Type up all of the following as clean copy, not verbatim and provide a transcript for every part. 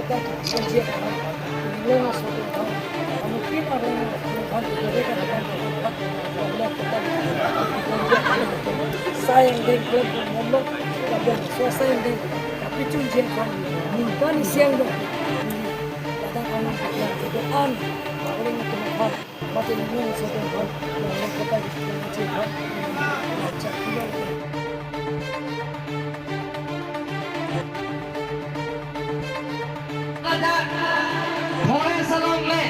kota kunci lima satu tahun mungkin ada yang Tuhan mereka akan berbuat oleh kota sayang dengan klub nomor dan swasta yang tapi kunci kan minta ni siang dong datang anak yang berdoa oleh Tuhan mati lima satu tahun oleh kota kunci kan macam itu. Forest along le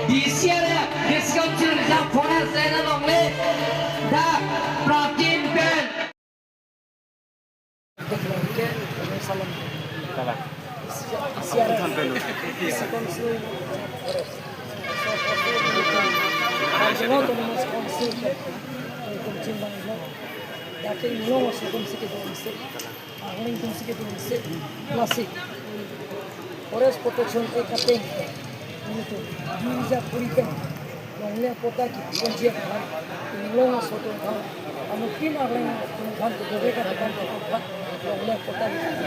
di siara discount da forest along le da protein pen salam Salah. siara Forest protection kapeng itu bisa purikan nongnya kota kunci long soto mungkin ada yang Tuhan mereka akan berbuat nongnya kota kunci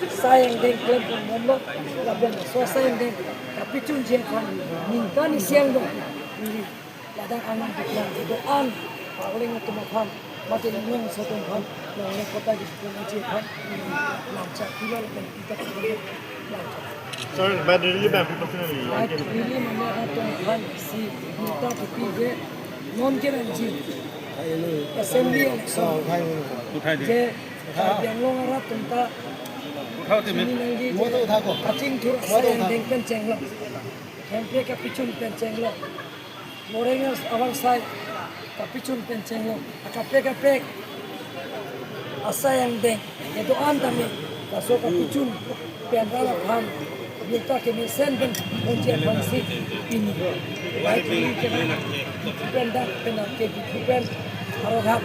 sayang dengan klub nomor dan swasta yang tapi kunci kan minta ni siang dong datang anak yang berdoa oleh Tuhan mati lima satu tahun nongnya kota kunci kan lancar tidak dan kita lancar. Sorry, but really bad professionally. Really mana Tuhan si minta kepige non keranji assembly election je yang lo ngarap tentang ini lagi kacing tur saya dengan cenglo hampir kapicun pencenglo morengas awal saya kapicun pencenglo kapek asa yang deng itu antami masuk kapicun pendala ham kita kami senden ujian bangsi ini baik ini kena pendak pendak ke bukan harap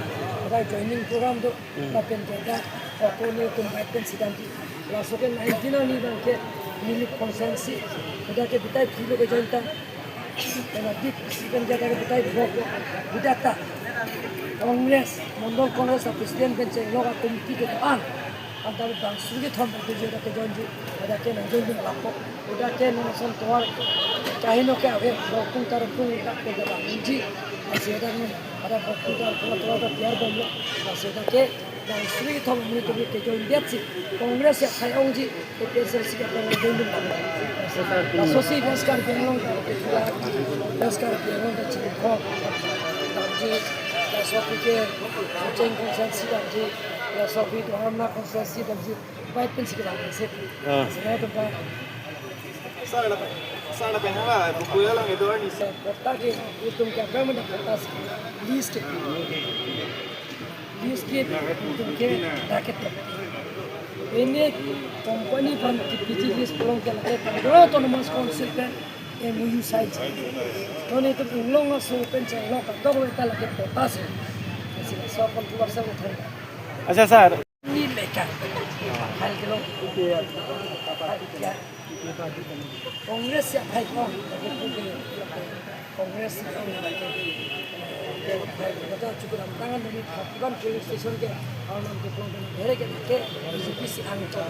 ada joining program tu tapi pendak aku ni tu baik sedang masukkan 19 ni dan ke milik konsensi ada ke kita dulu ke jantan dan di sekian jaga kita buat budata Kongres mondol Kongres presiden penceng loga komiti ketuaan antara bangsa kita hampa tujuh ada kejanji ada ke nanjung lapor ada ke nonton tuar kahino ke awe bokung tarung tak ke dalam inji masih ada bokung tarung biar bomlo masih ada ke bangsa kita hampa ini tujuh kejanji dia sih Kongres ya kayak onji PSL sih kita nanjung asosiasi beskar pengelong beskar pengelong kecil kok nanti sofi ke kucing konsensi nanti sofi itu hamna konsensi nanti baik pun sikit lagi sih. Saya tu pak. Sana pengen buku yang itu ni. Kota ke itu apa mana kota list ke itu ke rakyat. Ini company pun PG list pelong ke lagi. Kalau tu nama sponsor kan MOU size. Kalau itu pelong asal pencet lo kata kalau kita lagi kota sih. Masih soal keluar sama tu. अच्छा sir Ini mereka hal kalau Kongres yang baik Kongres kita cukup tangan dari bukan police station ke alam ke pelanggan dari ke BCPC angkat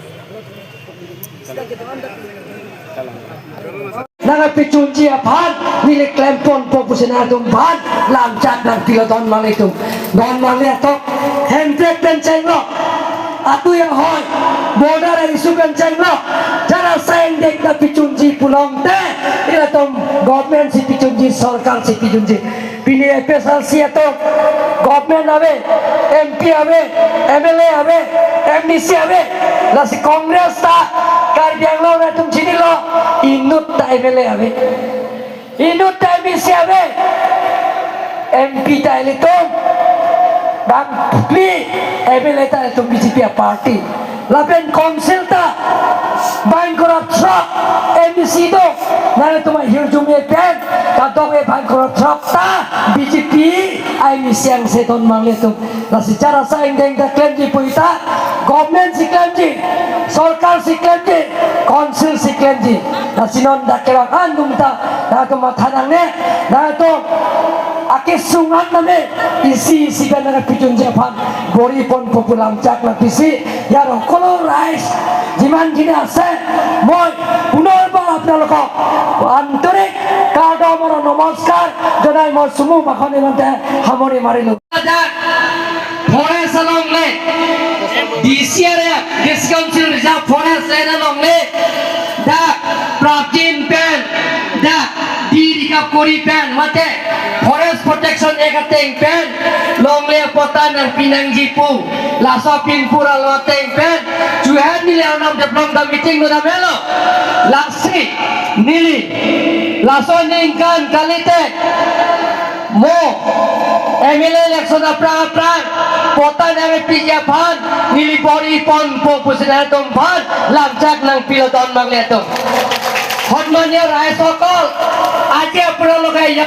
kita kita anda Nang pecunci apaan milik klempon popusinadum ban lamcat nang piloton malitum ban maliatok hendek dan cenglok atu yang hoi boda dari sukan cenglok cara sendek na pecunci pulang teh ila tom government si pecunci sarkar si pecunci pilih pesal si atau government ave MP ave MLA ave MDC ave la si kongres ta karbiang lo na tum sini lo inut ta MLA ave inut ta MDC ave MP ta elitom dan pli MLA ta elitom BJP party lapen konsil ta bain korap truck MDC do nana tuma hirjumye pen kadong bain korap truck ta BJP ay misyang seton mangletum na secara saing deng da klemji puita government si klemji sarkar si klemji konsil si klemji na sinon da kerang andum ta na to mathanang ne na to ake sungat name isi kan na picun japan gori pon populam cak na pisi yaro color rice যিমানখিনি আছে মই পুনৰবাৰ আপোনালোকক আন্তৰিক কাৰ্ডমৰ নমস্কাৰ জনাই মই চুমু ভাষণ ইমানতে সামৰি মাৰিলোঁ Forest along le this year this council reserve forest land along le da praptin pen da dirika kori pen mate forest protection ekateng pen long le potan ang pinang jipu laso pinpura loteng pen juhan nili anam deplom da meeting no da melo lasi nili laso ningkan kalite mo MLA election apran potan ang pijapan nilipori pon po pusinatong pan lamjak ng pilodon magletong honmanya rai sokol aja prologay